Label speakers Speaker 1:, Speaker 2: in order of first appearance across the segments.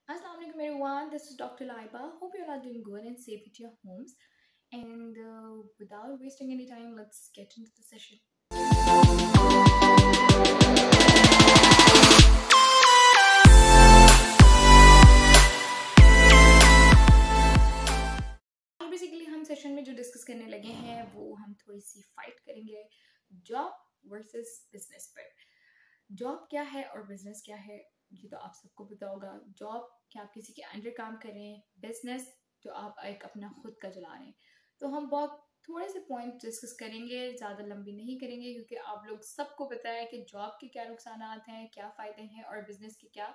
Speaker 1: Assalamu alaikum everyone, this is Dr. Laiba. Hope you're all doing good and safe at your homes. And without wasting any time, let's get into the session. आज basically हम session में जो discuss करने लगे हैं वो हम थोड़ी सी फाइट करेंगे जॉब वर्सेस बिजनेस पर। जॉब क्या है और बिजनेस क्या है ये तो आप सबको पता होगा। जॉब कि आप किसी के अंडर काम कर रहे हैं, बिजनेस जो आप एक अपना खुद का चला रहे हैं। तो हम बहुत थोड़े से पॉइंट डिस्कस करेंगे, ज़्यादा लंबी नहीं करेंगे क्योंकि आप लोग सबको पता है कि जॉब के क्या नुकसान हैं, क्या फ़ायदे हैं और बिजनेस के क्या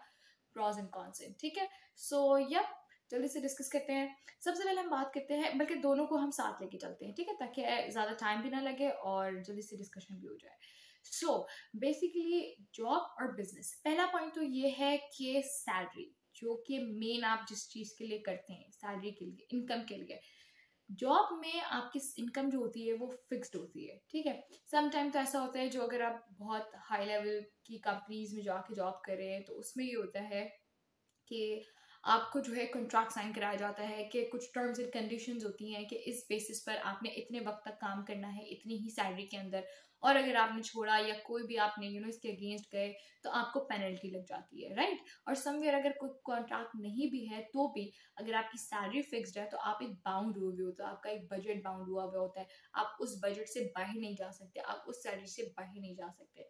Speaker 1: प्रॉज एंड कॉन्स हैं। ठीक है, सो यप जल्दी से डिस्कस करते हैं। सबसे पहले हम बात करते हैं, बल्कि दोनों को हम साथ लेके चलते हैं, ठीक है, ताकि ज़्यादा टाइम भी ना लगे और जल्दी से डिस्कशन भी हो जाए। सो बेसिकली जॉब और बिजनेस, पहला पॉइंट तो ये है कि सैलरी, जो कि मेन आप जिस चीज़ के लिए करते हैं, सैलरी के लिए, इनकम के लिए। जॉब में आपकी इनकम जो होती है वो फिक्स्ड होती है, ठीक है। समटाइम तो ऐसा होता है जो अगर आप बहुत हाई लेवल की कंपनीज में जाके जॉब कर रहे हैं तो उसमें ये होता है कि आपको जो है कॉन्ट्रैक्ट साइन कराया जाता है कि कुछ टर्म्स एंड कंडीशंस होती हैं कि इस बेसिस पर आपने इतने वक्त तक काम करना है इतनी ही सैलरी के अंदर, और अगर आपने छोड़ा या कोई भी आपने इसके अगेंस्ट गए तो आपको पेनल्टी लग जाती है, राइट। और समवेयर अगर कोई कॉन्ट्रैक्ट नहीं भी है तो भी अगर आपकी सैलरी फिक्स्ड है तो आप एक बाउंड हुए हुए होते हो, आपका एक बजट बाउंड हुआ हुआ होता है। आप उस बजट से बाहर नहीं जा सकते, आप उस सैलरी से बाहर नहीं जा सकते।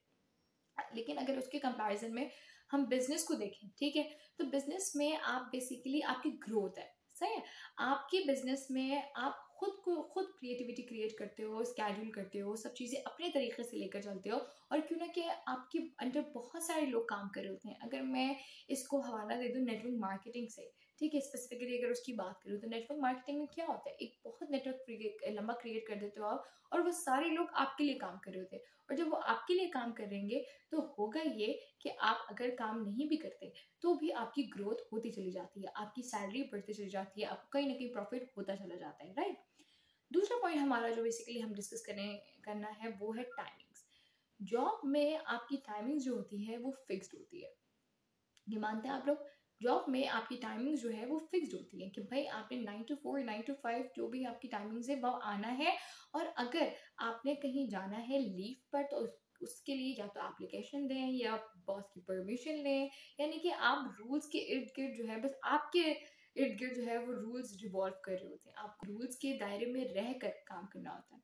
Speaker 1: लेकिन अगर उसके कंपैरिजन में हम बिजनेस को देखें, ठीक है, तो बिजनेस में आप बेसिकली आपकी ग्रोथ है, सही है। आपकी बिजनेस में आप खुद क्रिएटिविटी क्रिएट करते हो, स्केड्यूल करते हो, सब चीज़ें अपने तरीके से लेकर चलते हो। और क्यों ना कि आपके अंडर बहुत सारे लोग काम कर रहे होते हैं। अगर मैं इसको हवाला दे दूँ नेटवर्क मार्केटिंग से, ठीक है, स्पेसिफिकली अगर उसकी बात करूँ तो नेटवर्क मार्केटिंग में क्या होता है, एक बहुत नेटवर्क लंबा क्रिएट कर देते हो आप, और वो सारे लोग आपके लिए काम कर रहे होते हैं। और जब वो आपके लिए काम करेंगे तो होगा ये कि आप अगर काम नहीं भी करते तो भी आपकी ग्रोथ होती चली जाती है, आपकी सैलरी बढ़ती चली जाती है, आपको कहीं ना कहीं प्रॉफिट होता चला जाता है, राइट। दूसरा पॉइंट हमारा जो बेसिकली हम डिस्कस करना है वो है टाइमिंग्स। जॉब में आपकी टाइमिंग जो होती है वो फिक्स्ड होती है, ये मानते हैं आप लोग। जॉब में आपकी टाइमिंग जो है वो फिक्स्ड होती है कि भाई आपने 9 to 4 9 to 5 जो भी आपकी टाइमिंग्स है वो आना है। और अगर आपने कहीं जाना है लीव पर तो उसके लिए या तो एप्लीकेशन दें या बॉस की परमिशन लें। यानी कि आप रूल्स के इर्द गिर्द जो है, बस आपके इर्द गिर्द जो है वो रूल्स रिवॉल्व कर रहे होते हैं, आपको रूल्स के दायरे में रह कर काम करना होता है।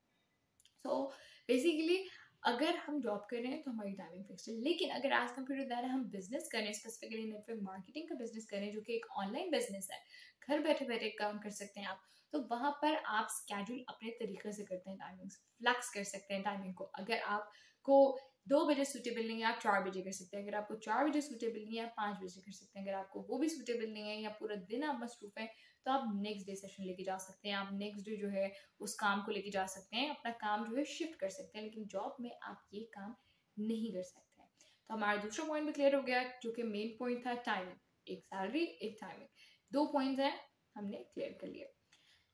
Speaker 1: सो बेसिकली अगर हम जॉब कर रहे हैं तो हमारी टाइमिंग फिक्स है। लेकिन अगर एज कम्पेयर टू दैट हम बिजनेस करें, स्पेसिफिकली नेटवर्क मार्केटिंग का बिजनेस करें जो कि एक ऑनलाइन बिजनेस है, घर बैठे बैठे काम कर सकते हैं आप, तो वहां पर आप स्केड्यूल अपने तरीके से करते हैं, टाइमिंग्स फ्लैक्स कर सकते हैं टाइमिंग को। अगर आपको 2 बजे सूटेबल नहीं है आप 4 बजे कर सकते हैं, अगर आपको 4 बजे सूटेबल नहीं है आप 5 बजे कर सकते हैं, अगर आपको वो भी सूटेबल नहीं है या पूरा दिन आप मसरूफ हैं तो आप नेक्स्ट डे सेशन लेके जा सकते हैं, आप नेक्स्ट डे जो है उस काम को लेके जा सकते हैं, अपना काम जो है शिफ्ट कर सकते हैं। लेकिन जॉब में आप ये काम नहीं कर सकते हैं। तो हमारा दूसरा पॉइंट भी क्लियर हो गया जो कि मेन पॉइंट था टाइमिंग, एक सैलरी एक टाइमिंग, 2 पॉइंट्स हैं हमने क्लियर कर लिए।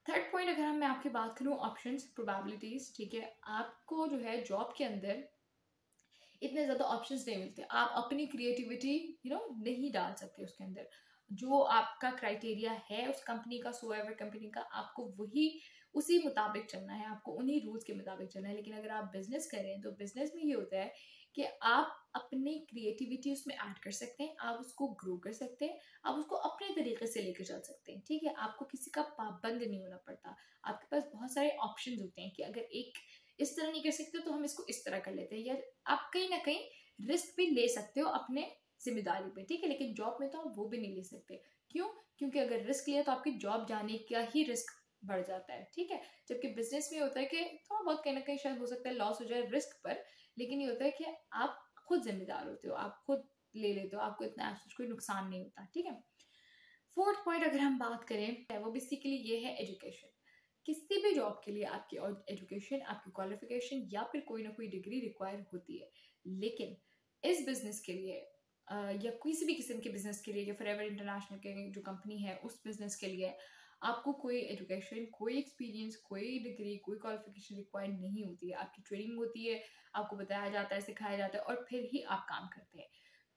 Speaker 1: थर्ड पॉइंट अगर मैं आपकी बात करूँ ऑप्शंस प्रोबेबिलिटीज, ठीक है, आपको जो है जॉब के अंदर इतने ज़्यादा ऑप्शंस नहीं मिलते, आप अपनी क्रिएटिविटी नहीं डाल सकते उसके अंदर। जो आपका क्राइटेरिया है उस कंपनी का, सो एवर कंपनी का, आपको वही उसी मुताबिक चलना है, आपको उन्हीं रूल्स के मुताबिक चलना है। लेकिन अगर आप बिजनेस करें तो बिजनेस में ये होता है कि आप अपनी क्रिएटिविटी उसमें ऐड कर सकते हैं, आप उसको ग्रो कर सकते हैं, आप उसको अपने तरीके से लेकर चल सकते हैं, ठीक है। आपको किसी का पाबंद नहीं होना पड़ता, आपके पास बहुत सारे ऑप्शन होते हैं कि अगर एक इस तरह नहीं कर सकते तो हम इसको इस तरह कर लेते हैं, या आप कहीं ना कहीं रिस्क भी ले सकते हो अपने जिम्मेदारी पे, ठीक है। लेकिन जॉब में तो आप वो भी नहीं ले सकते, क्यों? क्योंकि अगर रिस्क लिया तो आपकी जॉब जाने का ही रिस्क बढ़ जाता है, ठीक है। जबकि बिजनेस में होता है कि थोड़ा बहुत कहीं ना कहीं शायद हो सकता है लॉस हो जाए रिस्क पर, लेकिन ये होता है कि आप खुद जिम्मेदार होते हो, आप खुद ले लेते हो, आपको इतना कोई नुकसान नहीं होता, ठीक है। फोर्थ पॉइंट अगर हम बात करें वो बेसिकली ये है एजुकेशन। किसी भी जॉब के लिए आपकी एजुकेशन, आपकी क्वालिफिकेशन या फिर कोई ना कोई डिग्री रिक्वायर होती है। लेकिन इस बिजनेस के लिए या किसी भी किस्म के बिजनेस के लिए, या फॉरएवर इंटरनेशनल के जो कंपनी है उस बिजनेस के लिए आपको कोई एजुकेशन, कोई एक्सपीरियंस, कोई डिग्री, कोई क्वालिफिकेशन रिक्वायर नहीं होती है। आपकी ट्रेनिंग होती है, आपको बताया जाता है, सिखाया जाता है और फिर ही आप काम करते हैं।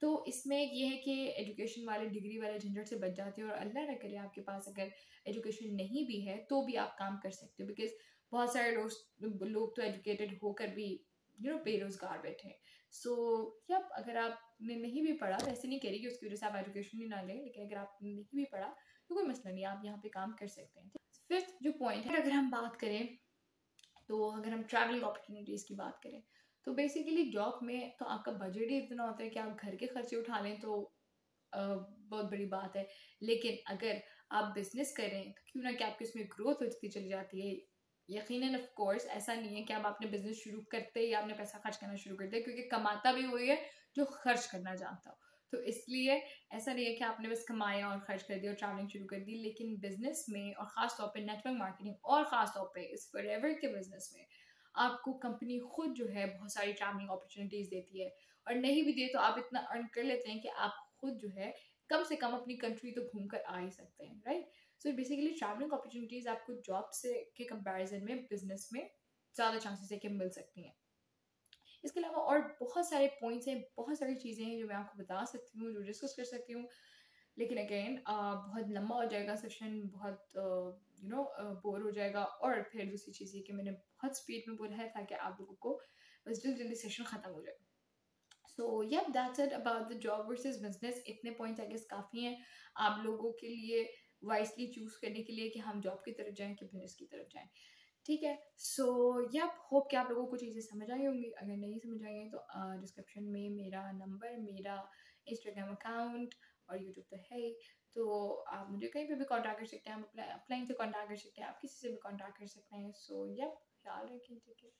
Speaker 1: तो इसमें ये है कि एजुकेशन वाले डिग्री वाले झंझट से बच जाते हो, और अल्लाह ना करे आपके पास अगर एजुकेशन नहीं भी है तो भी आप काम कर सकते हो, बिकॉज बहुत सारे लोग तो एजुकेटेड होकर भी बेरोजगार बैठे हैं। सो यप, अगर आपने नहीं भी पढ़ा, वैसे नहीं कह रही कि उसकी वजह से आप एजुकेशन ही ना लें, लेकिन अगर आपने नहीं भी पढ़ा तो कोई मसला नहीं, आप यहाँ पे काम कर सकते हैं। फिफ्थ जो पॉइंट है, अगर हम बात करें, तो अगर हम ट्रैवलिंग अपॉर्चुनिटीज़ की बात करें, तो बेसिकली जॉब में तो आपका बजट ही इतना होता है कि आप घर के खर्चे उठा लें तो बहुत बड़ी बात है। लेकिन अगर आप बिजनेस करें तो क्यों ना कि आपकी उसमें ग्रोथ होती चली जाती है। यकीनन ऑफ कोर्स ऐसा नहीं है कि आप अपने बिजनेस शुरू करते ही आपने पैसा खर्च करना शुरू कर दिया, क्योंकि कमाता भी वही है जो खर्च करना जानता हो। तो इसलिए ऐसा नहीं है कि आपने बस कमाया और खर्च कर दिया और ट्रैवलिंग शुरू कर दी। लेकिन बिजनेस में, और ख़ास तौर पे नेटवर्क मार्केटिंग, और ख़ास तौर पे इस फॉरएवर के बिजनेस में, आपको कंपनी खुद जो है बहुत सारी ट्रैवलिंग अपॉर्चुनिटीज़ देती है। और नहीं भी दे तो आप इतना अर्न कर लेते हैं कि आप खुद जो है कम से कम अपनी कंट्री तो घूम कर आ ही सकते हैं, right. So basically travelling opportunities आपको जॉब से के कंपैरिजन में बिजनेस में ज़्यादा चांसेस है कि मिल सकती हैं। इसके अलावा और बहुत सारे पॉइंट्स हैं, बहुत सारी चीज़ें हैं जो मैं आपको बता सकती हूँ, जो डिस्कस कर सकती हूँ। लेकिन अगेन बहुत लंबा हो जाएगा सेशन, बहुत बोर हो जाएगा। और फिर दूसरी चीज़ ये कि मैंने बहुत स्पीड में बोला है ताकि आप लोगों को बस जल्दी जल्दी सेशन ख़त्म हो जाए। So yep, that's it about the job versus business. इतने पॉइंट्स आई गेस काफ़ी हैं आप लोगों के लिए वाइसली चूज़ करने के लिए कि हम जॉब की तरफ जाएँ कि बिजनेस की तरफ जाएँ। ठीक है। सो यप, होप कि आप लोगों को चीज़ें समझ आई होंगी। अगर नहीं समझ आई हैं तो डिस्क्रिप्शन में मेरा नंबर, मेरा इंस्टाग्राम अकाउंट और यूट्यूब तो है ही, तो आप मुझे कहीं पे भी कांटेक्ट कर सकते हैं। आप अपलाइन से कांटेक्ट कर सकते हैं, आप किसी से भी कांटेक्ट कर सकते हैं। सो यप, ख्याल रखें, ठीक है।